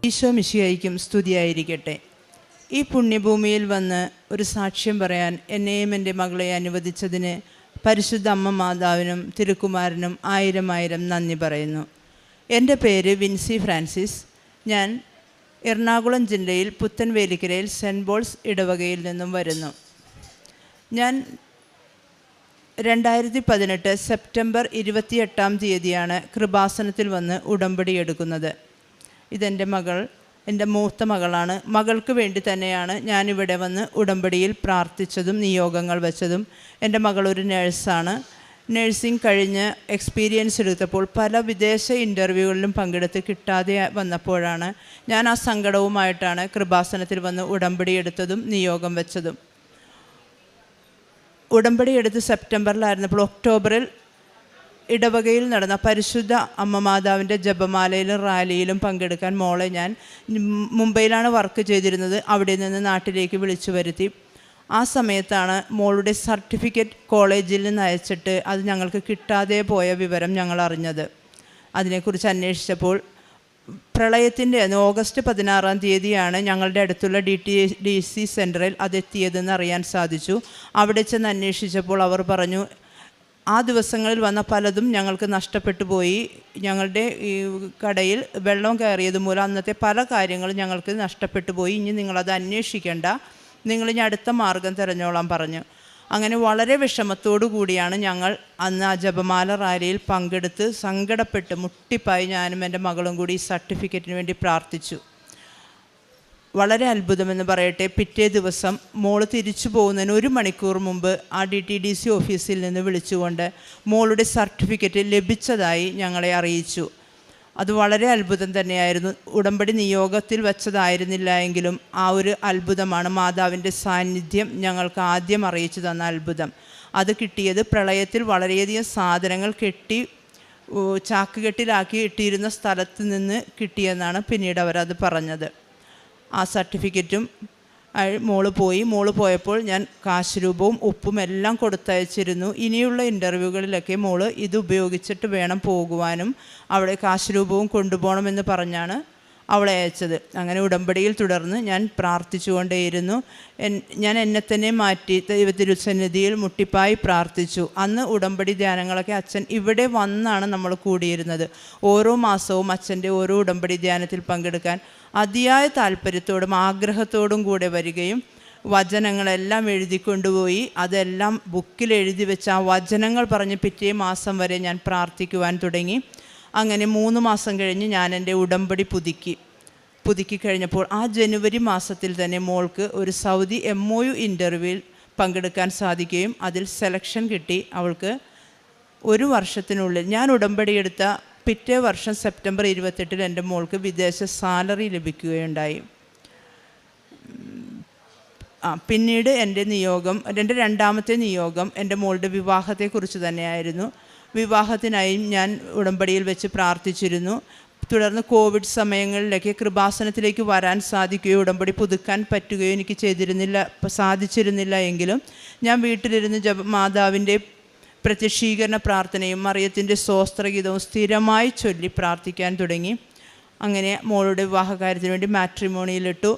ഈശോ മിശിഹായ്ക്കും സ്തുതിയായിരിക്കട്ടെ. ഈ പുണ്യഭൂമിയിൽ വന്ന് ഒരു സാക്ഷ്യം പറയാൻ എന്നെയും എൻ്റെ മകളെ അനുവദിച്ചതിന് പരിശുദ്ധ അമ്മ മാതാവിനും തിരുക്കുമാരനും ആയിരം നന്ദി പറയുന്നു. എൻ്റെ പേര് വിൻസി ഫ്രാൻസിസ്. ഞാൻ എറണാകുളം ജില്ലയിൽ പുത്തൻവേലിക്കരയിൽ സെൻറ്റ് പോൾസ് ഇടവകയിൽ നിന്നും വരുന്നു. ഞാൻ 2018 സെപ്റ്റംബർ 28 കൃപാസനത്തിൽ വന്ന് ഉടമ്പടി എടുക്കുന്നത്. ഇതെൻ്റെ മകൾ, എൻ്റെ മൂത്ത മകളാണ്. മകൾക്ക് വേണ്ടി തന്നെയാണ് ഞാനിവിടെ വന്ന് ഉടമ്പടിയിൽ പ്രാർത്ഥിച്ചതും നിയോഗങ്ങൾ വെച്ചതും. എൻ്റെ മകളൊരു നേഴ്സാണ്. നേഴ്സിംഗ് കഴിഞ്ഞ് എക്സ്പീരിയൻസ് എടുത്തപ്പോൾ പല വിദേശ ഇൻ്റർവ്യൂകളിലും പങ്കെടുത്ത് കിട്ടാതെ വന്നപ്പോഴാണ് ഞാൻ ആ സങ്കടവുമായിട്ടാണ് കൃപാസനത്തിൽ വന്ന് ഉടമ്പടി എടുത്തതും നിയോഗം വെച്ചതും. ഉടമ്പടി എടുത്ത് സെപ്റ്റംബറിലായിരുന്നപ്പോൾ ഒക്ടോബറിൽ ഇടവകയിൽ നടന്ന പരിശുദ്ധ അമ്മ മാതാവിൻ്റെ ജപമാലയിലും റാലിയിലും പങ്കെടുക്കാൻ മോളെ ഞാൻ മുംബൈയിലാണ് വർക്ക് ചെയ്തിരുന്നത്. അവിടെ നിന്ന് നാട്ടിലേക്ക് വിളിച്ചു വരുത്തി. ആ സമയത്താണ് മോളുടെ സർട്ടിഫിക്കറ്റ് കോളേജിൽ നിന്ന് അയച്ചിട്ട് അത് ഞങ്ങൾക്ക് കിട്ടാതെ പോയ വിവരം ഞങ്ങൾ അറിഞ്ഞത്. അതിനെക്കുറിച്ച് അന്വേഷിച്ചപ്പോൾ പ്രളയത്തിൻ്റെ ഓഗസ്റ്റ് 16 ഞങ്ങളുടെ അടുത്തുള്ള DTC സെൻറ്ററിൽ അതെത്തിയതെന്ന് അറിയാൻ സാധിച്ചു. അവിടെ ചെന്ന് അന്വേഷിച്ചപ്പോൾ അവർ പറഞ്ഞു, ആ ദിവസങ്ങളിൽ വന്ന പലതും ഞങ്ങൾക്ക് നഷ്ടപ്പെട്ടു പോയി. ഞങ്ങളുടെ ഈ കടയിൽ വെള്ളം കയറിയത് മൂലം അന്നത്തെ പല കാര്യങ്ങളും ഞങ്ങൾക്ക് നഷ്ടപ്പെട്ടു പോയി. ഇനി നിങ്ങളത് അന്വേഷിക്കേണ്ട, നിങ്ങളിനി അടുത്ത മാർഗം തിരഞ്ഞോളാൻ പറഞ്ഞു. അങ്ങനെ വളരെ വിഷമത്തോടു കൂടിയാണ് ഞങ്ങൾ അന്ന് ആ ജപമാല റാലിയിൽ പങ്കെടുത്ത് സങ്കടപ്പെട്ട് മുട്ടിപ്പായി ഞാനും എൻ്റെ മകളും കൂടി ഈ സർട്ടിഫിക്കറ്റിന് വേണ്ടി പ്രാർത്ഥിച്ചു. വളരെ അത്ഭുതമെന്ന് പറയട്ടെ, പിറ്റേ ദിവസം മോള് തിരിച്ചു പോകുന്നതിന് 1 മണിക്കൂർ മുമ്പ് ആ DTDC ഓഫീസിൽ നിന്ന് വിളിച്ചുകൊണ്ട് മോളുടെ സർട്ടിഫിക്കറ്റ് ലഭിച്ചതായി ഞങ്ങളെ അറിയിച്ചു. അത് വളരെ അത്ഭുതം തന്നെയായിരുന്നു. ഉടമ്പടി നിയോഗത്തിൽ വെച്ചതായിരുന്നില്ല എങ്കിലും ആ ഒരു അത്ഭുതമാണ് മാതാവിൻ്റെ സാന്നിധ്യം ഞങ്ങൾക്ക് ആദ്യം അറിയിച്ചു തന്ന അത്ഭുതം. അത് കിട്ടിയത് പ്രളയത്തിൽ വളരെയധികം സാധനങ്ങൾ കെട്ടി ചാക്കുകെട്ടിലാക്കി ഇട്ടിരുന്ന സ്ഥലത്ത് നിന്ന് കിട്ടിയെന്നാണ് പിന്നീട് അവരത് പറഞ്ഞത്. ആ സർട്ടിഫിക്കറ്റും മോള് പോയപ്പോൾ ഞാൻ കാശ് രൂപവും ഉപ്പും എല്ലാം കൊടുത്തയച്ചിരുന്നു. ഇനിയുള്ള ഇൻ്റർവ്യൂകളിലൊക്കെ മോള് ഇത് ഉപയോഗിച്ചിട്ട് വേണം പോകുവാനും അവിടെ കാശ് രൂപവും കൊണ്ടുപോകണമെന്ന് പറഞ്ഞാണ് അവളെ അയച്ചത്. അങ്ങനെ ഉടമ്പടിയിൽ തുടർന്ന് ഞാൻ പ്രാർത്ഥിച്ചുകൊണ്ടേയിരുന്നു. ഞാൻ എന്നെ തന്നെ മാറ്റി ദൈവത്തിരുസന്നിധിയിൽ മുട്ടിപ്പായി പ്രാർത്ഥിച്ചു. അന്ന് ഉടമ്പടി ധ്യാനങ്ങളൊക്കെ അച്ഛൻ ഇവിടെ വന്നാണ് നമ്മൾ കൂടിയിരുന്നത്. ഓരോ മാസവും അച്ഛൻ്റെ ഓരോ ഉടമ്പടി ധ്യാനത്തിൽ പങ്കെടുക്കാൻ അതിയായ താല്പര്യത്തോടും ആഗ്രഹത്തോടും കൂടെ വരികയും വചനങ്ങളെല്ലാം എഴുതിക്കൊണ്ടുപോയി അതെല്ലാം ബുക്കിൽ എഴുതി വെച്ച് ആ വചനങ്ങൾ പറഞ്ഞ് പിറ്റേ മാസം വരെ ഞാൻ പ്രാർത്ഥിക്കുവാൻ തുടങ്ങി. അങ്ങനെ 3 മാസം കഴിഞ്ഞ് ഞാൻ എൻ്റെ ഉടമ്പടി പുതുക്കി കഴിഞ്ഞപ്പോൾ ആ ജനുവരി മാസത്തിൽ തന്നെ മോൾക്ക് ഒരു സൗദി MOU ഇൻ്റർവ്യൂവിൽ പങ്കെടുക്കാൻ സാധിക്കുകയും അതിൽ സെലക്ഷൻ കിട്ടി. അവൾക്ക് 1 വർഷത്തിനുള്ളിൽ ഞാൻ ഉടമ്പടി എടുത്ത പിറ്റേ വർഷം സെപ്റ്റംബർ 28 എൻ്റെ മോൾക്ക് വിദേശ സാലറി ലഭിക്കുകയുണ്ടായി. പിന്നീട് എൻ്റെ രണ്ടാമത്തെ നിയോഗം എൻ്റെ മോളുടെ വിവാഹത്തെക്കുറിച്ച് തന്നെയായിരുന്നു. വിവാഹത്തിനായും ഞാൻ ഉടമ്പടിയിൽ വെച്ച് പ്രാർത്ഥിച്ചിരുന്നു. തുടർന്ന് കോവിഡ് സമയങ്ങളിലൊക്കെ കൃപാസനത്തിലേക്ക് വരാൻ സാധിക്കുകയോ ഉടമ്പടി പുതുക്കാൻ പറ്റുകയോ എനിക്ക് സാധിച്ചിരുന്നില്ല എങ്കിലും ഞാൻ വീട്ടിലിരുന്ന് മാതാവിൻ്റെ പ്രത്യക്ഷീകരണ പ്രാർത്ഥനയും മറിയത്തിൻ്റെ സ്തോത്രഗീതവും സ്ഥിരമായി ചൊല്ലി പ്രാർത്ഥിക്കാൻ തുടങ്ങി. അങ്ങനെ മോളുടെ വിവാഹകാര്യത്തിന് വേണ്ടി മാട്രിമോണിയിലിട്ടു.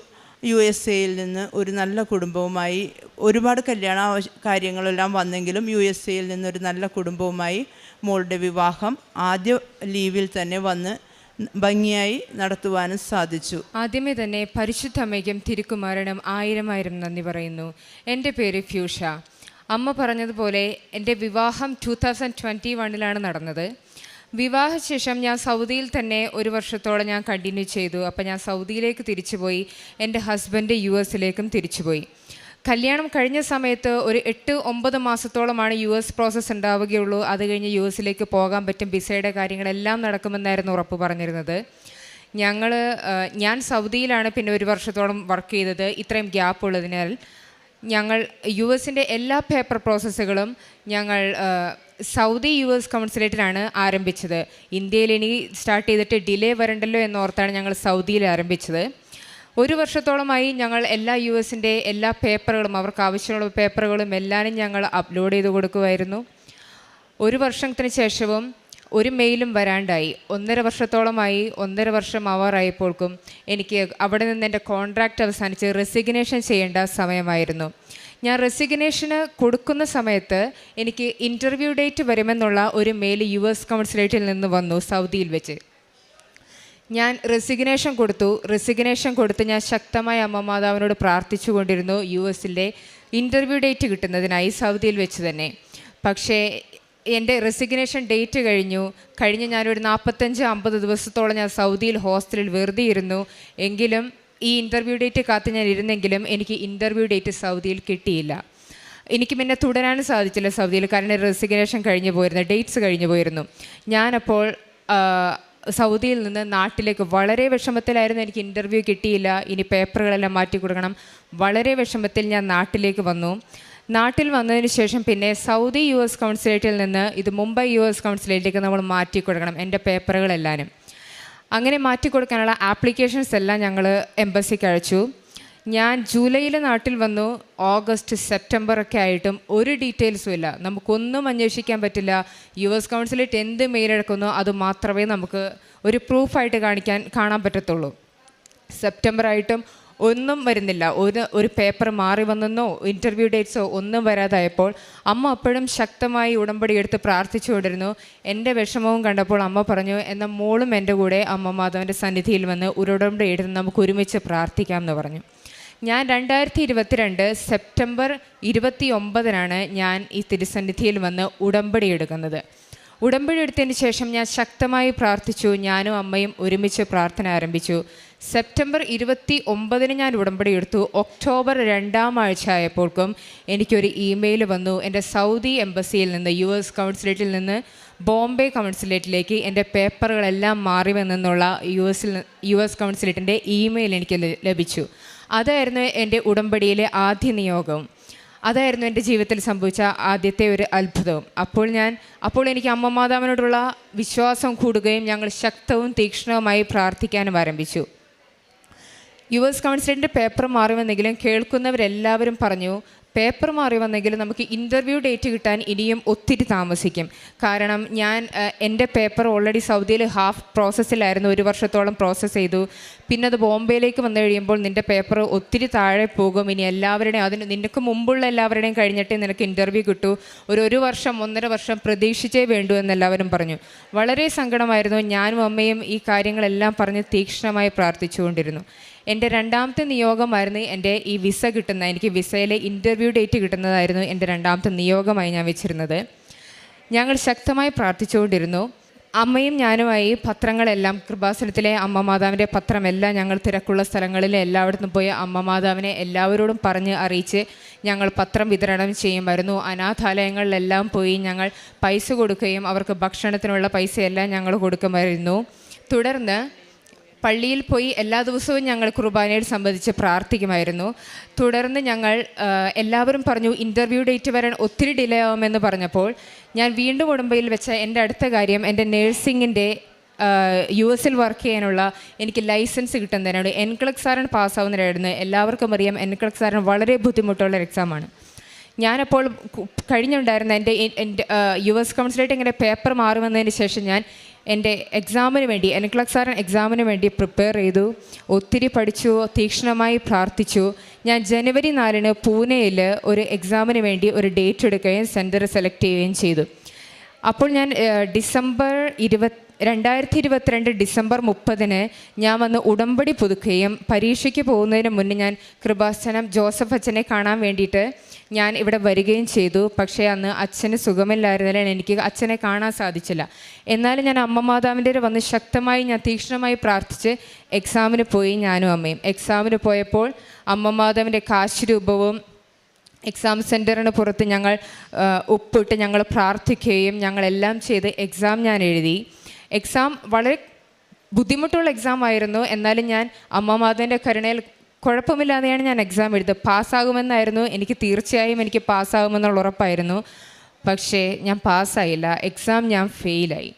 USA-യിൽ നിന്ന് ഒരു നല്ല കുടുംബവുമായി, ഒരുപാട് കല്യാണ കാര്യങ്ങളെല്ലാം വന്നെങ്കിലും USA-യിൽ നിന്നൊരു നല്ല കുടുംബവുമായി മോളുടെ വിവാഹം ആദ്യ ലീവിൽ തന്നെ വന്ന് ഭംഗിയായി നടത്തുവാനും സാധിച്ചു. ആദ്യമേ തന്നെ പരിശുദ്ധ അമ്മയ്ക്കും തിരുക്കുമാരനും ആയിരം നന്ദി പറയുന്നു. എൻ്റെ പേര് ഫ്യൂഷ. അമ്മ പറഞ്ഞതുപോലെ എൻ്റെ വിവാഹം 2021 നടന്നത്. വിവാഹശേഷം ഞാൻ സൗദിയിൽ തന്നെ 1 വർഷത്തോളം ഞാൻ കണ്ടിന്യൂ ചെയ്തു. അപ്പോൾ ഞാൻ സൗദിയിലേക്ക് തിരിച്ചുപോയി, എൻ്റെ ഹസ്ബൻഡ് US-ലേക്കും തിരിച്ചുപോയി. കല്യാണം കഴിഞ്ഞ സമയത്ത് ഒരു 8-9 മാസത്തോളമാണ് US പ്രോസസ്സ് ഉണ്ടാവുകയുള്ളൂ. അത് കഴിഞ്ഞ് US-ലേക്ക് പോകാൻ പറ്റും, വിസയുടെ കാര്യങ്ങളെല്ലാം നടക്കുമെന്നായിരുന്നു ഉറപ്പ് പറഞ്ഞിരുന്നത്. ഞാൻ സൗദിയിലാണ് പിന്നെ 1 വർഷത്തോളം വർക്ക് ചെയ്തത്. ഇത്രയും ഗ്യാപ്പ് ഉള്ളതിനാൽ ഞങ്ങൾ US-ൻ്റെ എല്ലാ പേപ്പർ പ്രോസസ്സുകളും ഞങ്ങൾ സൗദി US കൗൺസിലേറ്റിലാണ് ആരംഭിച്ചത്. ഇന്ത്യയിൽ ഇനി സ്റ്റാർട്ട് ചെയ്തിട്ട് ഡിലേ വരണ്ടല്ലോ എന്നോർത്താണ് ഞങ്ങൾ സൗദിയിൽ ആരംഭിച്ചത്. 1 വർഷത്തോളമായി ഞങ്ങൾ എല്ലാ US-ൻ്റെ എല്ലാ പേപ്പറുകളും, അവർക്ക് ആവശ്യമുള്ള പേപ്പറുകളും എല്ലാവരും ഞങ്ങൾ അപ്ലോഡ് ചെയ്ത് കൊടുക്കുമായിരുന്നു. 1 വർഷത്തിന് ശേഷവും ഒരു മെയിലും വരാണ്ടായി. 1.5 വർഷത്തോളമായി, 1.5 വർഷം ആവാറായപ്പോൾക്കും എനിക്ക് അവിടെ നിന്ന് എൻ്റെ കോൺട്രാക്റ്റ് അവസാനിച്ച് റെസിഗ്നേഷൻ ചെയ്യേണ്ട സമയമായിരുന്നു. ഞാൻ റെസിഗ്നേഷന് കൊടുക്കുന്ന സമയത്ത് എനിക്ക് ഇൻ്റർവ്യൂ ഡേറ്റ് വരുമെന്നുള്ള ഒരു മെയിൽ US കൗൺസിലേറ്റിൽ നിന്ന് വന്നു, സൗദിയിൽ വെച്ച്. ഞാൻ റെസിഗ്നേഷൻ കൊടുത്ത് ഞാൻ ശക്തമായ അമ്മ മാതാവിനോട് പ്രാർത്ഥിച്ചു കൊണ്ടിരുന്നു US ഇൻ്റർവ്യൂ ഡേറ്റ് കിട്ടുന്നതിനായി, സൗദിയിൽ വെച്ച് തന്നെ. പക്ഷേ എൻ്റെ റെസിഗ്നേഷൻ ഡേറ്റ് കഴിഞ്ഞ് ഞാനൊരു 45-50 ദിവസത്തോളം ഞാൻ സൗദിയിൽ ഹോസ്റ്റലിൽ വെറുതെ ഇരുന്നു. എങ്കിലും ഈ ഇൻ്റർവ്യൂ ഡേറ്റ് കാത്ത് ഞാൻ ഇരുന്നെങ്കിലും എനിക്ക് ഇൻ്റർവ്യൂ ഡേറ്റ് സൗദിയിൽ കിട്ടിയില്ല. എനിക്ക് പിന്നെ തുടരാനും സാധിച്ചില്ല സൗദിയിൽ, കാരണം റെസിഗ്നേഷൻ ഡേറ്റ്സ് കഴിഞ്ഞു പോയിരുന്നു. ഞാനപ്പോൾ സൗദിയിൽ നിന്ന് നാട്ടിലേക്ക് വളരെ വിഷമത്തിലായിരുന്നു. എനിക്ക് ഇൻ്റർവ്യൂ കിട്ടിയില്ല, ഇനി പേപ്പറുകളെല്ലാം മാറ്റി കൊടുക്കണം. വളരെ വിഷമത്തിൽ ഞാൻ നാട്ടിലേക്ക് വന്നു. നാട്ടിൽ വന്നതിന് ശേഷം പിന്നെ സൗദി US കൗൺസിലേറ്റിൽ നിന്ന് ഇത് മുംബൈ US കൗൺസിലേറ്റിലേക്ക് നമ്മൾ മാറ്റി കൊടുക്കണം എൻ്റെ പേപ്പറുകളെല്ലാനും. അങ്ങനെ മാറ്റി കൊടുക്കാനുള്ള ആപ്ലിക്കേഷൻസ് എല്ലാം ഞങ്ങൾ എംബസിക്ക് അയച്ചു. ഞാൻ ജൂലൈയിൽ നാട്ടിൽ വന്നു. ഓഗസ്റ്റ് സെപ്റ്റംബർ ഒക്കെ ആയിട്ടും ഒരു ഡീറ്റെയിൽസും ഇല്ല. നമുക്കൊന്നും അന്വേഷിക്കാൻ പറ്റില്ല. US കൗൺസിലേറ്റ് എന്ത് മെയിൽ എടുക്കുന്നോ അത് മാത്രമേ നമുക്ക് ഒരു പ്രൂഫായിട്ട് കാണാൻ പറ്റത്തുള്ളൂ. സെപ്റ്റംബർ ആയിട്ടും ഒന്നും വരുന്നില്ല. ഒരു പേപ്പർ മാറി വന്നെന്നോ ഇൻ്റർവ്യൂ ഡേറ്റ്സോ ഒന്നും വരാതായപ്പോൾ അമ്മ അപ്പോഴും ശക്തമായി ഉടമ്പടി എടുത്ത് പ്രാർത്ഥിച്ചുകൊണ്ടിരുന്നു. എൻ്റെ വിഷമവും കണ്ടപ്പോൾ അമ്മ പറഞ്ഞു, എന്നാൽ മോളും എൻ്റെ കൂടെ അമ്മ മാതാവിൻ്റെ സന്നിധിയിൽ വന്ന് ഒരു ഉടമ്പടി എടുത്ത് നമുക്ക് ഒരുമിച്ച് പ്രാർത്ഥിക്കാം എന്ന് പറഞ്ഞു. ഞാൻ 2022 സെപ്റ്റംബർ 29 ഞാൻ ഈ തിരുസന്നിധിയിൽ വന്ന് ഉടമ്പടി എടുക്കുന്നത്. ഉടമ്പടി എടുത്തതിന് ശേഷം ഞാൻ ശക്തമായി പ്രാർത്ഥിച്ചു. ഞാനും അമ്മയും ഒരുമിച്ച് പ്രാർത്ഥന ആരംഭിച്ചു. സെപ്റ്റംബർ 29 ഞാൻ ഉടമ്പടി എടുത്തു. ഒക്ടോബർ 2ാം ആഴ്ച ആയപ്പോൾക്കും എനിക്കൊരു ഇമെയിൽ വന്നു. എൻ്റെ സൗദി എംബസിയിൽ നിന്ന് US കൗൺസിലേറ്റിൽ നിന്ന് ബോംബെ കൗൺസിലേറ്റിലേക്ക് എൻ്റെ പേപ്പറുകളെല്ലാം മാറി വന്നെന്നുള്ള US കൗൺസിലേറ്റിൻ്റെ ഇമെയിൽ എനിക്ക് ലഭിച്ചു. അതായിരുന്നു എൻ്റെ ഉടമ്പടിയിലെ ആദ്യ നിയോഗം. അതായിരുന്നു എൻ്റെ ജീവിതത്തിൽ സംഭവിച്ച ആദ്യത്തെ ഒരു അത്ഭുതവും. അപ്പോൾ എനിക്ക് അമ്മ മാതാവിനോടുള്ള വിശ്വാസം കൂടുകയും ഞങ്ങൾ ശക്തവും തീക്ഷ്ണവുമായി പ്രാർത്ഥിക്കാനും ആരംഭിച്ചു. US കൗൺസിലിൻ്റെ പേപ്പർ മാറി വന്നെങ്കിലും കേൾക്കുന്നവരെല്ലാവരും പറഞ്ഞു, പേപ്പർ മാറി വന്നെങ്കിലും നമുക്ക് ഇൻ്റർവ്യൂ ഡേറ്റ് കിട്ടാൻ ഇനിയും ഒത്തിരി താമസിക്കും. കാരണം എൻ്റെ പേപ്പർ ഓൾറെഡി സൗദിയിൽ ഹാഫ് പ്രോസസ്സിലായിരുന്നു. 1 വർഷത്തോളം പ്രോസസ്സ് ചെയ്തു. പിന്നെ അത് ബോംബെയിലേക്ക് വന്നു കഴിയുമ്പോൾ നിൻ്റെ പേപ്പർ ഒത്തിരി താഴെ പോകും. ഇനി എല്ലാവരുടെയും നിനക്ക് മുമ്പുള്ള എല്ലാവരുടെയും കഴിഞ്ഞിട്ടേ നിനക്ക് ഇൻ്റർവ്യൂ കിട്ടൂ. 1 വർഷം 1.5 വർഷം പ്രതീക്ഷിച്ചേ വേണ്ടൂ എന്നെല്ലാവരും പറഞ്ഞു. വളരെ സങ്കടമായിരുന്നു. ഞാനും അമ്മയും ഈ കാര്യങ്ങളെല്ലാം പറഞ്ഞ് തീക്ഷ്ണമായി പ്രാർത്ഥിച്ചുകൊണ്ടിരുന്നു. എൻ്റെ 2ാമത്തെ നിയോഗമായിരുന്നു എൻ്റെ ഈ വിസ എനിക്ക് വിസയിലെ ഇൻ്റർവ്യൂ ഡേറ്റ് കിട്ടുന്നതായിരുന്നു എൻ്റെ 2ാമത്തെ നിയോഗമായി ഞാൻ വെച്ചിരുന്നത്. ഞങ്ങൾ ശക്തമായി പ്രാർത്ഥിച്ചുകൊണ്ടിരുന്നു. അമ്മയും ഞാനുമായി പത്രങ്ങളെല്ലാം, കൃപാസനത്തിലെ അമ്മ മാതാവിൻ്റെ പത്രമെല്ലാം ഞങ്ങൾ തിരക്കുള്ള സ്ഥലങ്ങളിൽ എല്ലായിടത്തും പോയി അമ്മ മാതാവിനെ എല്ലാവരോടും പറഞ്ഞ് അറിയിച്ച് ഞങ്ങൾ പത്രം വിതരണം ചെയ്യുമായിരുന്നു. അനാഥാലയങ്ങളിലെല്ലാം പോയി ഞങ്ങൾ പൈസ കൊടുക്കുകയും അവർക്ക് ഭക്ഷണത്തിനുള്ള പൈസയെല്ലാം ഞങ്ങൾ കൊടുക്കുമായിരുന്നു. തുടർന്ന് പള്ളിയിൽ പോയി എല്ലാ ദിവസവും ഞങ്ങൾ കുർബാനയെ സംബന്ധിച്ച് പ്രാർത്ഥിക്കുമായിരുന്നു. തുടർന്ന് ഞങ്ങൾ എല്ലാവരും പറഞ്ഞു ഇൻ്റർവ്യൂ ഡേറ്റ് വരാൻ ഒത്തിരി ഡിലേ ആവുമെന്ന് പറഞ്ഞപ്പോൾ ഞാൻ വീണ്ടും ഉടമ്പയിൽ വെച്ച എൻ്റെ അടുത്ത കാര്യം എൻ്റെ നേഴ്സിങ്ങിൻ്റെ US വർക്ക് ചെയ്യാനുള്ള എനിക്ക് ലൈസൻസ് കിട്ടുന്നതിനാണ്. NCLEX പാസ്സാവുന്നതിനായിരുന്നു. എല്ലാവർക്കും അറിയാം NCLEX വളരെ ബുദ്ധിമുട്ടുള്ള എക്സാമാണ്. ഞാനപ്പോൾ കഴിഞ്ഞുണ്ടായിരുന്ന എൻ്റെ US കൗൺസിലേറ്റ് ഇങ്ങനെ പേപ്പർ മാറി വന്നതിന് ശേഷം ഞാൻ എൻ്റെ എക്സാമിന് വേണ്ടി NCLEX എക്സാമിന് വേണ്ടി പ്രിപ്പയർ ചെയ്തു. ഒത്തിരി പഠിച്ചു, തീക്ഷ്ണമായി പ്രാർത്ഥിച്ചു. ഞാൻ ജനുവരി 4 പൂനെയിൽ ഒരു എക്സാമിന് വേണ്ടി ഒരു ഡേറ്റ് എടുക്കുകയും സെൻറ്റർ സെലക്ട് ചെയ്യുകയും ചെയ്തു. അപ്പോൾ ഞാൻ 2022 ഡിസംബർ 30 ഞാൻ വന്ന് ഉടമ്പടി പുതുക്കുകയും പരീക്ഷയ്ക്ക് പോകുന്നതിന് മുന്നേ ഞാൻ കൃപാസനം ജോസഫ് അച്ഛനെ കാണാൻ വേണ്ടിയിട്ട് ഞാൻ ഇവിടെ വരികയും ചെയ്തു. പക്ഷേ അന്ന് അച്ഛന് സുഖമില്ലായിരുന്നതിനാൽ എനിക്ക് അച്ഛനെ കാണാൻ സാധിച്ചില്ല. എന്നാലും ഞാൻ അമ്മ മാതാവിൻ്റെ വന്ന് ശക്തമായി ഞാൻ തീക്ഷ്ണമായി പ്രാർത്ഥിച്ച് എക്സാമിന് പോയി. ഞാനും അമ്മയും എക്സാമിന് പോയപ്പോൾ അമ്മ മാതാവിൻ്റെ കാശ് രൂപവും എക്സാം സെൻറ്ററിന് പുറത്ത് ഞങ്ങൾ ഒപ്പിട്ട് ഞങ്ങൾ പ്രാർത്ഥിക്കുകയും ഞങ്ങളെല്ലാം ചെയ്ത് എക്സാം ഞാൻ എഴുതി. എക്സാം വളരെ ബുദ്ധിമുട്ടുള്ള എക്സാം ആയിരുന്നു. എന്നാലും ഞാൻ അമ്മ മാതാവിൻ്റെ കരുണയിൽ കുഴപ്പമില്ലാതെയാണ് ഞാൻ എക്സാം എഴുതുന്നത്. പാസ്സാകുമെന്നായിരുന്നു എനിക്ക്, തീർച്ചയായും എനിക്ക് പാസ്സാകുമെന്നുള്ള ഉറപ്പായിരുന്നു. പക്ഷേ ഞാൻ പാസ്സായില്ല. എക്സാം ഞാൻ ഫെയിലായി.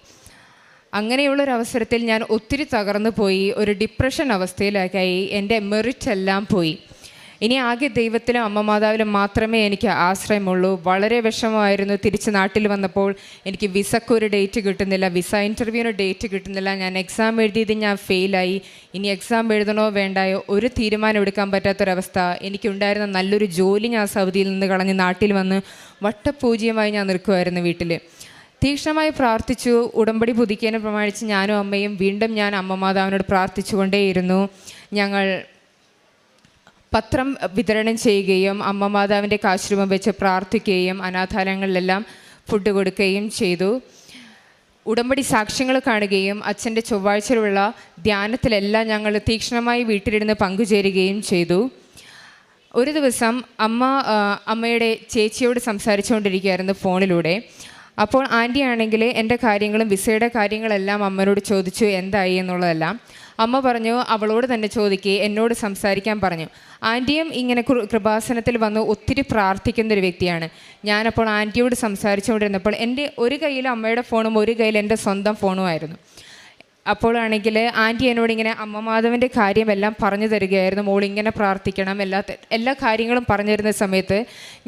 അങ്ങനെയുള്ളൊരവസരത്തിൽ ഞാൻ ഒത്തിരി തകർന്നു പോയി. ഒരു ഡിപ്രഷൻ അവസ്ഥയിലായി. എൻ്റെ മെറിറ്റ് എല്ലാം പോയി. ഇനി ആകെ ദൈവത്തിലും അമ്മ മാതാവിലും മാത്രമേ എനിക്ക് ആശ്രയമുള്ളൂ. വളരെ വിഷമമായിരുന്നു. തിരിച്ച് നാട്ടിൽ വന്നപ്പോൾ എനിക്ക് വിസക്കൊരു ഡേറ്റ് കിട്ടുന്നില്ല, വിസ ഇൻ്റർവ്യൂവിന് ഡേറ്റ് കിട്ടുന്നില്ല. ഞാൻ എക്സാം എഴുതിയത് ഞാൻ ഫെയിലായി. ഇനി എക്സാം എഴുതണോ വേണ്ടായോ ഒരു തീരുമാനം എടുക്കാൻ പറ്റാത്തൊരവസ്ഥ. എനിക്കുണ്ടായിരുന്ന നല്ലൊരു ജോലി ഞാൻ സൗദിയിൽ നിന്ന് കളഞ്ഞ് നാട്ടിൽ വന്ന് വട്ടപൂജ്യമായി ഞാൻ നിൽക്കുമായിരുന്നു വീട്ടിൽ. തീക്ഷ്ണമായി പ്രാർത്ഥിച്ചു. ഉടമ്പടി പുതുക്കിയതിനെ പ്രമാണിച്ച് ഞാനും അമ്മയും വീണ്ടും ഞാൻ അമ്മ മാതാവിനോട് പ്രാർത്ഥിച്ചുകൊണ്ടേയിരുന്നു. ഞങ്ങൾ പത്രം വിതരണം ചെയ്യുകയും അമ്മ മാതാവിൻ്റെ കാശ്രൂപം വെച്ച് പ്രാർത്ഥിക്കുകയും അനാഥാലയങ്ങളിലെല്ലാം ഫുഡ് കൊടുക്കുകയും ചെയ്തു. ഉടമ്പടി സാക്ഷ്യങ്ങൾ കാണുകയും അച്ഛൻ്റെ ചൊവ്വാഴ്ചയിലുള്ള ധ്യാനത്തിലെല്ലാം ഞങ്ങൾ തീക്ഷ്ണമായി വീട്ടിലിരുന്ന് പങ്കുചേരുകയും ചെയ്തു. ഒരു ദിവസം അമ്മയുടെ ചേച്ചിയോട് സംസാരിച്ചുകൊണ്ടിരിക്കുകയായിരുന്നു ഫോണിലൂടെ. അപ്പോൾ ആൻറ്റി ആണെങ്കിൽ എൻ്റെ കാര്യങ്ങളും വിസയുടെ കാര്യങ്ങളെല്ലാം അമ്മയോട് ചോദിച്ചു എന്തായി എന്നുള്ളതെല്ലാം. അമ്മ പറഞ്ഞു അവളോട് തന്നെ ചോദിക്കുക, എന്നോട് സംസാരിക്കാൻ പറഞ്ഞു. ആൻറ്റിയും ഇങ്ങനെ കൃപാസനത്തിൽ വന്ന് ഒത്തിരി പ്രാർത്ഥിക്കുന്നൊരു വ്യക്തിയാണ്. ഞാനപ്പോൾ ആൻറ്റിയോട് സംസാരിച്ചുകൊണ്ടിരുന്നപ്പോൾ എൻ്റെ ഒരു കയ്യിൽ അമ്മയുടെ ഫോണും ഒരു കയ്യിൽ എൻ്റെ സ്വന്തം ഫോണുമായിരുന്നു. അപ്പോഴാണെങ്കിൽ ആൻറ്റി എന്നോട് ഇങ്ങനെ അമ്മ മാധവൻ്റെ കാര്യമെല്ലാം പറഞ്ഞു തരികയായിരുന്നു. മോളിങ്ങനെ പ്രാർത്ഥിക്കണം, എല്ലാ കാര്യങ്ങളും പറഞ്ഞു തരുന്ന സമയത്ത്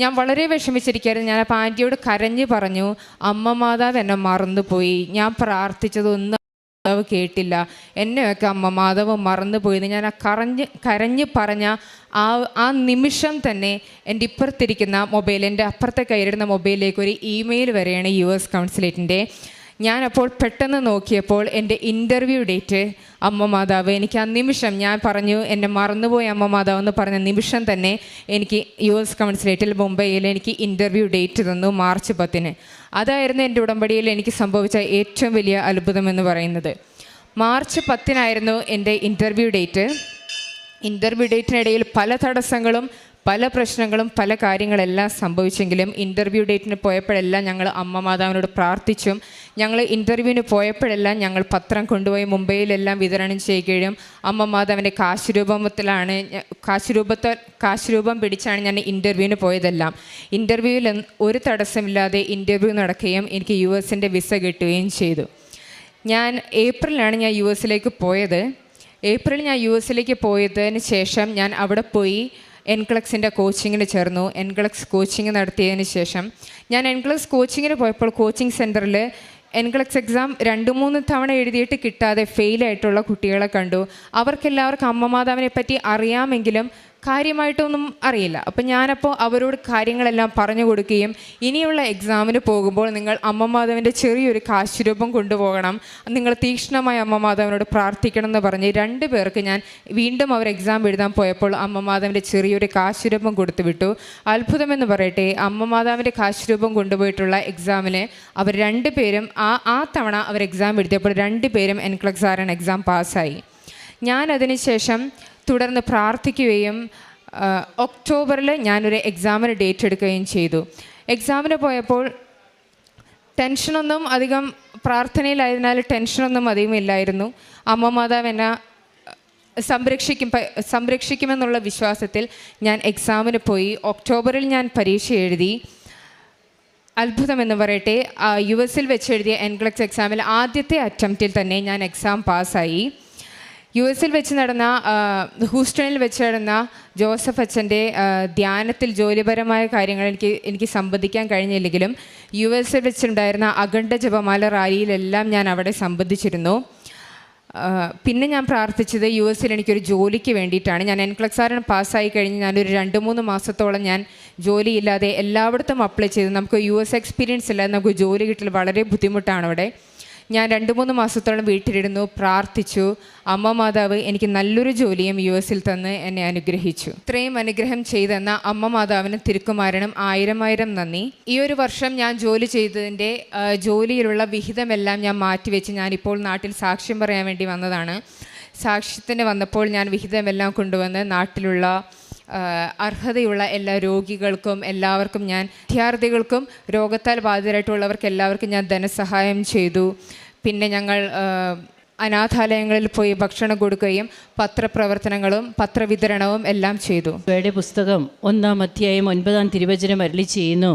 ഞാൻ വളരെ വിഷമിച്ചിരിക്കുകയായിരുന്നു. ഞാനപ്പോൾ ആൻറ്റിയോട് കരഞ്ഞ് പറഞ്ഞു, അമ്മ മാതാവ് എന്നെ മറന്നുപോയി, ഞാൻ പ്രാർത്ഥിച്ചതൊന്നും മാതാവ് കേട്ടില്ല, എന്നെയൊക്കെ അമ്മ മാധവ് മറന്നുപോയെന്ന് ഞാൻ കരഞ്ഞ് പറഞ്ഞ ആ നിമിഷം തന്നെ എൻ്റെ ഇപ്പുറത്തിരിക്കുന്ന മൊബൈൽ, എൻ്റെ അപ്പുറത്തെ കയ്യിലിരുന്ന മൊബൈലിലേക്ക് ഒരു ഇമെയിൽ വരെയാണ് US കൗൺസിലേറ്റിൻ്റെ. ഞാനപ്പോൾ പെട്ടെന്ന് നോക്കിയപ്പോൾ എൻ്റെ ഇൻ്റർവ്യൂ ഡേറ്റ് അമ്മ മാതാവ്. എനിക്ക് ആ നിമിഷം ഞാൻ പറഞ്ഞു എന്നെ മറന്നുപോയി അമ്മ മാതാവ് എന്ന് പറഞ്ഞ നിമിഷം തന്നെ എനിക്ക് US കൗൺസിലേറ്റിൽ മുംബൈയിൽ എനിക്ക് ഇൻ്റർവ്യൂ ഡേറ്റ് തന്നു, March 10. അതായിരുന്നു എൻ്റെ ഉടമ്പടിയിൽ എനിക്ക് സംഭവിച്ച ഏറ്റവും വലിയ അത്ഭുതം എന്ന് പറയുന്നത്. March 10 എൻ്റെ ഇൻ്റർവ്യൂ ഡേറ്റ്. ഇൻ്റർവ്യൂ ഡേറ്റിനിടയിൽ പല തടസ്സങ്ങളും പല പ്രശ്നങ്ങളും പല കാര്യങ്ങളെല്ലാം സംഭവിച്ചെങ്കിലും ഇൻ്റർവ്യൂ ഡേറ്റിന് പോയപ്പോഴെല്ലാം ഞങ്ങൾ അമ്മ മാതാവിനോട് പ്രാർത്ഥിച്ചും ഞങ്ങൾ ഇൻ്റർവ്യൂവിന് പോയപ്പോഴെല്ലാം ഞങ്ങൾ പത്രം കൊണ്ടുപോയി മുംബൈയിലെല്ലാം വിതരണം ചെയ്യുകയും അമ്മ മാതാവിൻ്റെ കാശുരൂപം പിടിച്ചാണ് ഞാൻ ഇൻ്റർവ്യൂവിന് പോയതെല്ലാം. ഇൻ്റർവ്യൂവിൽ ഒരു തടസ്സമില്ലാതെ ഇൻ്റർവ്യൂ നടക്കുകയും എനിക്ക് US വിസ കിട്ടുകയും ചെയ്തു. ഏപ്രിലാണ് ഞാൻ US പോയത്. ഏപ്രിൽ ഞാൻ US പോയതിന് ശേഷം ഞാൻ അവിടെ പോയി എൻക്ലക്സിൻ്റെ കോച്ചിങ്ങിന് ചേർന്നു. എൻക്ലക്സ് കോച്ചിങ് നടത്തിയതിന് ശേഷം ഞാൻ എൻക്ലക്സ് കോച്ചിങ്ങിന് പോയപ്പോൾ കോച്ചിങ് സെൻറ്ററിൽ എൻക്ലക്സ് എക്സാം 2-3 തവണ എഴുതിയിട്ട് കിട്ടാതെ ഫെയിലായിട്ടുള്ള കുട്ടികളെ കണ്ടു. അവർക്കെല്ലാവർക്കും അമ്മ മാതാവിനെ പറ്റി അറിയാമെങ്കിലും കാര്യമായിട്ടൊന്നും അറിയില്ല. അപ്പം ഞാനപ്പോൾ അവരോട് കാര്യങ്ങളെല്ലാം പറഞ്ഞു കൊടുക്കുകയും ഇനിയുള്ള എക്സാമിന് പോകുമ്പോൾ നിങ്ങൾ അമ്മ മാതാവിൻ്റെ ചെറിയൊരു കാശുരൂപം കൊണ്ടുപോകണം, നിങ്ങൾ തീക്ഷ്ണമായ അമ്മ മാതാവിനോട് പ്രാർത്ഥിക്കണം എന്ന് പറഞ്ഞ് 2 പേർക്ക് ഞാൻ വീണ്ടും അവർ എക്സാം എഴുതാൻ പോയപ്പോൾ അമ്മ മാതാവിൻ്റെ ചെറിയൊരു കാശുരൂപം കൊടുത്തു വിട്ടു. അത്ഭുതമെന്ന് പറയട്ടെ, അമ്മ മാതാവിൻ്റെ കാശുരൂപം കൊണ്ടുപോയിട്ടുള്ള എക്സാമിന് അവർ 2 പേരും ആ തവണ അവർ എക്സാം എഴുതിയപ്പോൾ 2 പേരും എൻക്ലക്സ് ആരാണ് എക്സാം പാസ്സായി. ഞാൻ അതിനുശേഷം തുടർന്ന് പ്രാർത്ഥിക്കുകയും ഒക്ടോബറിൽ ഞാനൊരു എക്സാമിന് ഡേറ്റ് എടുക്കുകയും ചെയ്തു. എക്സാമിന് പോയപ്പോൾ ടെൻഷനൊന്നും അധികം, പ്രാർത്ഥനയിലായതിനാൽ ടെൻഷനൊന്നും അധികം ഇല്ലായിരുന്നു. അമ്മ മാതാവ് എന്നെ സംരക്ഷിക്കുമെന്നുള്ള വിശ്വാസത്തിൽ ഞാൻ എക്സാമിന് പോയി. ഒക്ടോബറിൽ ഞാൻ പരീക്ഷ എഴുതി. അത്ഭുതമെന്ന് പറയട്ടെ, US വെച്ചെഴുതിയ എൻക്ലക്സ് എക്സാമിൽ ആദ്യത്തെ അറ്റംപ്റ്റിൽ തന്നെ ഞാൻ എക്സാം പാസ്സായി. US വെച്ച് നടന്ന ഹൂസ്റ്റണിൽ വെച്ച് നടന്ന ജോസഫ് അച്ഛൻ്റെ ധ്യാനത്തിൽ ജോലിപരമായ കാര്യങ്ങൾ എനിക്ക് സംബന്ധിക്കാൻ കഴിഞ്ഞില്ലെങ്കിലും US വെച്ചുണ്ടായിരുന്ന അഖണ്ഡ ജപമാല റാലിയിലെല്ലാം ഞാൻ അവിടെ സംബന്ധിച്ചിരുന്നു. പിന്നെ ഞാൻ പ്രാർത്ഥിച്ചത് US എനിക്കൊരു ജോലിക്ക് വേണ്ടിയിട്ടാണ്. ഞാൻ എൻക്ലക്സ് ആറിന് പാസ്സായി കഴിഞ്ഞ് ഞാനൊരു 2-3 മാസത്തോളം ഞാൻ ജോലിയില്ലാതെ എല്ലായിടത്തും അപ്ലൈ ചെയ്തു. നമുക്ക് US എക്സ്പീരിയൻസ് ഇല്ലാതെ നമുക്ക് ജോലി കിട്ടൽ വളരെ ബുദ്ധിമുട്ടാണ് അവിടെ. ഞാൻ 2-3 മാസത്തോളം വീട്ടിലിരുന്നു, പ്രാർത്ഥിച്ചു. അമ്മ മാതാവ് എനിക്ക് നല്ലൊരു ജോലിയും US തന്ന് എന്നെ അനുഗ്രഹിച്ചു. ഇത്രയും അനുഗ്രഹം ചെയ്തെന്ന അമ്മ മാതാവിനും തിരുക്കുമാരനും 1000 നന്ദി. ഈ ഒരു വർഷം ഞാൻ ജോലി ചെയ്തതിൻ്റെ ജോലിയിലുള്ള വിഹിതമെല്ലാം ഞാൻ മാറ്റിവെച്ച് ഞാനിപ്പോൾ നാട്ടിൽ സാക്ഷ്യം പറയാൻ വേണ്ടി വന്നതാണ്. സാക്ഷ്യത്തിന് വന്നപ്പോൾ ഞാൻ വിഹിതമെല്ലാം കൊണ്ടുവന്ന് നാട്ടിലുള്ള അർഹതയുള്ള എല്ലാ രോഗികൾക്കും എല്ലാവർക്കും വിദ്യാർത്ഥികൾക്കും രോഗത്താൽ ബാധിതരായിട്ടുള്ളവർക്ക് എല്ലാവർക്കും ഞാൻ ധനസഹായം ചെയ്തു. പിന്നെ ഞങ്ങൾ അനാഥാലയങ്ങളിൽ പോയി ഭക്ഷണം കൊടുക്കുകയും പത്രപ്രവർത്തനങ്ങളും പത്രവിതരണവും എല്ലാം ചെയ്തു. പുസ്തകം 1-ാം അധ്യായം 9-ാം തിരുവചനം അരുളി ചെയ്യുന്നു,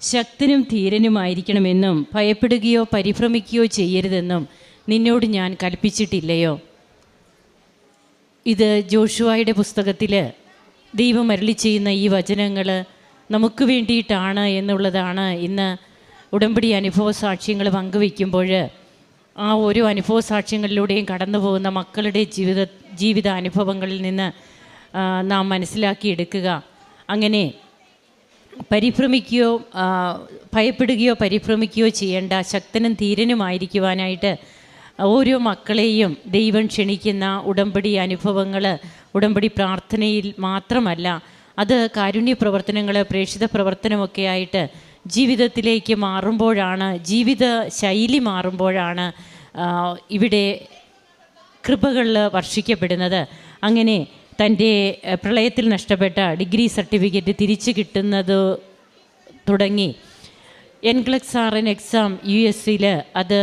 ശക്തനും ധീരനുമായിരിക്കണമെന്നും ഭയപ്പെടുകയോ പരിഭ്രമിക്കുകയോ ചെയ്യരുതെന്നും നിന്നോട് ഞാൻ കൽപ്പിച്ചിട്ടില്ലയോ? ഇത് ജോഷുവയുടെ പുസ്തകത്തിൽ ദൈവം അരുളി ചെയ്യുന്ന ഈ വചനങ്ങൾ നമുക്ക് വേണ്ടിയിട്ടാണ് എന്നുള്ളതാണ് ഇന്ന് ഉടമ്പടി അനുഭവ സാക്ഷ്യങ്ങൾ പങ്കുവയ്ക്കുമ്പോൾ ആ ഓരോ അനുഭവ സാക്ഷ്യങ്ങളിലൂടെയും കടന്നു പോകുന്ന മക്കളുടെ ജീവിത അനുഭവങ്ങളിൽ നിന്ന് നാം മനസ്സിലാക്കിയെടുക്കുക. അങ്ങനെ പരിഭ്രമിക്കുകയോ ഭയപ്പെടുകയോ പരിഭ്രമിക്കുകയോ ചെയ്യേണ്ട, ശക്തനും ധീരനുമായിരിക്കുവാനായിട്ട് ഓരോ മക്കളെയും ദൈവം ക്ഷണിക്കുന്ന ഉടമ്പടി അനുഭവങ്ങൾ ഉടമ്പടി പ്രാർത്ഥനയിൽ മാത്രമല്ല, അത് കാരുണ്യ പ്രവർത്തനങ്ങൾ, പ്രേക്ഷിത പ്രവർത്തനമൊക്കെ ആയിട്ട് ജീവിതത്തിലേക്ക് മാറുമ്പോഴാണ്, ജീവിത ശൈലി മാറുമ്പോഴാണ് ഇവിടെ കൃപകൾ വർഷിക്കപ്പെടുന്നത്. അങ്ങനെ തൻ്റെ പ്രളയത്തിൽ നഷ്ടപ്പെട്ട ഡിഗ്രി സർട്ടിഫിക്കറ്റ് തിരിച്ചു കിട്ടുന്നത് തുടങ്ങി NCLEX-RN എക്സാം US-ൽ അത്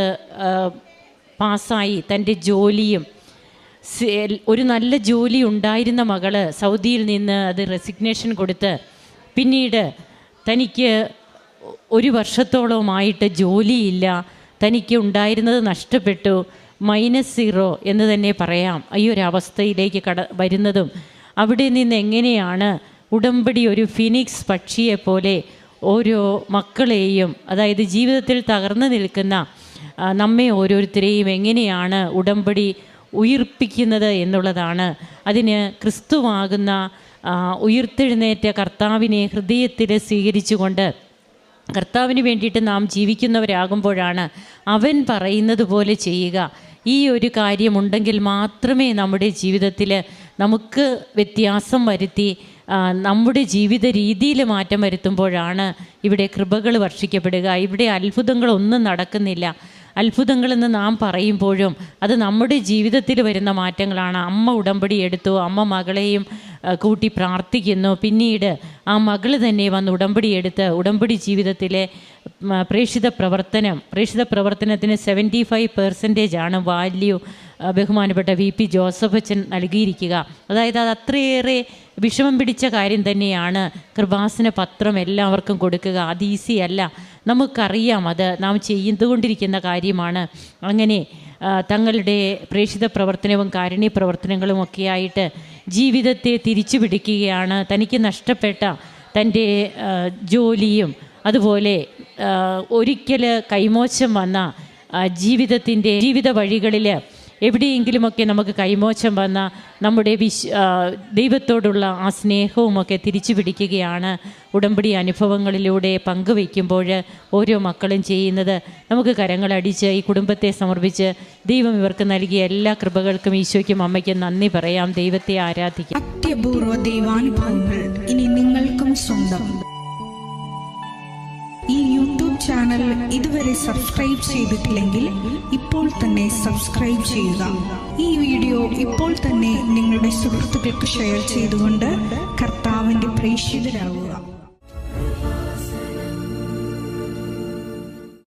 പാസ്സായി തൻ്റെ ജോലിയും, ഒരു നല്ല ജോലി ഉണ്ടായിരുന്ന മകള് സൗദിയിൽ നിന്ന് അത് റെസിഗ്നേഷൻ കൊടുത്ത് പിന്നീട് തനിക്ക് 1 വർഷത്തോളമായിട്ട് ജോലിയില്ല, തനിക്ക് ഉണ്ടായിരുന്നത് നഷ്ടപ്പെട്ടു, -0 എന്ന് തന്നെ പറയാം. ഈ ഒരു അവസ്ഥയിലേക്ക് വരുന്നതും അവിടെ നിന്ന് എങ്ങനെയാണ് ഉടമ്പടി ഒരു ഫിനിക്സ് പക്ഷിയെപ്പോലെ ഓരോ മക്കളെയും, അതായത് ജീവിതത്തിൽ തകർന്നു നിൽക്കുന്ന നമ്മെ ഓരോരുത്തരെയും എങ്ങനെയാണ് ഉടമ്പടി ഉയിർപ്പിക്കുന്നത് എന്നുള്ളതാണ്. അതിന് ക്രിസ്തുവാകുന്ന ഉയിർത്തെഴുന്നേറ്റ കർത്താവിനെ ഹൃദയത്തിൽ സ്വീകരിച്ചുകൊണ്ട് കർത്താവിന് വേണ്ടിയിട്ട് നാം ജീവിക്കുന്നവരാകുമ്പോഴാണ് അവൻ പറയുന്നത് പോലെ ചെയ്യുക. ഈ ഒരു കാര്യമുണ്ടെങ്കിൽ മാത്രമേ നമ്മുടെ ജീവിതത്തിൽ നമുക്ക് വ്യത്യാസം വരുത്തി നമ്മുടെ ജീവിത രീതിയിൽ മാറ്റം വരുത്തുമ്പോഴാണ് ഇവിടെ കൃപകൾ വർഷിക്കപ്പെടുക. ഇവിടെ അത്ഭുതങ്ങളൊന്നും നടക്കുന്നില്ല. അത്ഭുതങ്ങളെന്ന് നാം പറയുമ്പോഴും അത് നമ്മുടെ ജീവിതത്തിൽ വരുന്ന മാറ്റങ്ങളാണ്. അമ്മ ഉടമ്പടി എടുത്തു, അമ്മ മകളെയും കൂട്ടി പ്രാർത്ഥിക്കുന്നു, പിന്നീട് ആ മകൾ തന്നെ വന്ന് ഉടമ്പടി എടുത്ത് ഉടമ്പടി ജീവിതത്തിലെ പ്രേക്ഷിത പ്രവർത്തനത്തിന് 75% വാല്യൂ ബഹുമാനപ്പെട്ട VP ജോസഫ് അച്ഛൻ നൽകിയിരിക്കുക. അതായത് അത് അത്രയേറെ വിഷമം പിടിച്ച കാര്യം തന്നെയാണ് കൃപാസന പത്രം എല്ലാവർക്കും കൊടുക്കുക. അത് ഈസി അല്ല, നമുക്കറിയാം, അത് നാം ചെയ്തുകൊണ്ടിരിക്കുന്ന കാര്യമാണ്. അങ്ങനെ തങ്ങളുടെ പ്രേക്ഷിത പ്രവർത്തനവും കാരുണ്യ പ്രവർത്തനങ്ങളും ഒക്കെയായിട്ട് ജീവിതത്തെ തിരിച്ചു പിടിക്കുകയാണ്. തനിക്ക് നഷ്ടപ്പെട്ട തൻ്റെ ജോലിയും അതുപോലെ ഒരിക്കൽ കൈമോശം വന്ന ജീവിത വഴികളിൽ എവിടെയെങ്കിലുമൊക്കെ നമുക്ക് കൈമോശം വന്ന നമ്മുടെ ദൈവത്തോടുള്ള ആ സ്നേഹവുമൊക്കെ തിരിച്ചു പിടിക്കുകയാണ് ഉടമ്പടി അനുഭവങ്ങളിലൂടെ പങ്കുവയ്ക്കുമ്പോൾ ഓരോ മക്കളും ചെയ്യുന്നത്. നമുക്ക് കരങ്ങളടിച്ച് ഈ കുടുംബത്തെ സമർപ്പിച്ച് ദൈവം ഇവർക്ക് നൽകിയ എല്ലാ കൃപകൾക്കും ഈശോയ്ക്കും അമ്മയ്ക്കും നന്ദി പറയാം. ദൈവത്തെ ആരാധിക്കാം. അത്യപൂർവ ദൈവാനുഭവങ്ങൾ ഇനി നിങ്ങൾക്കും സ്വന്തം. ഈ യൂട്യൂബ് ചാനൽ ഇതുവരെ സബ്സ്ക്രൈബ് ചെയ്തിട്ടില്ലെങ്കിൽ ഇപ്പോൾ തന്നെ സബ്സ്ക്രൈബ് ചെയ്യുക. ഈ വീഡിയോ ഇപ്പോൾ തന്നെ നിങ്ങളുടെ സുഹൃത്തുക്കൾക്ക് ഷെയർ ചെയ്തുകൊണ്ട് കർത്താവിൻ്റെ പ്രേക്ഷിതരാകുക.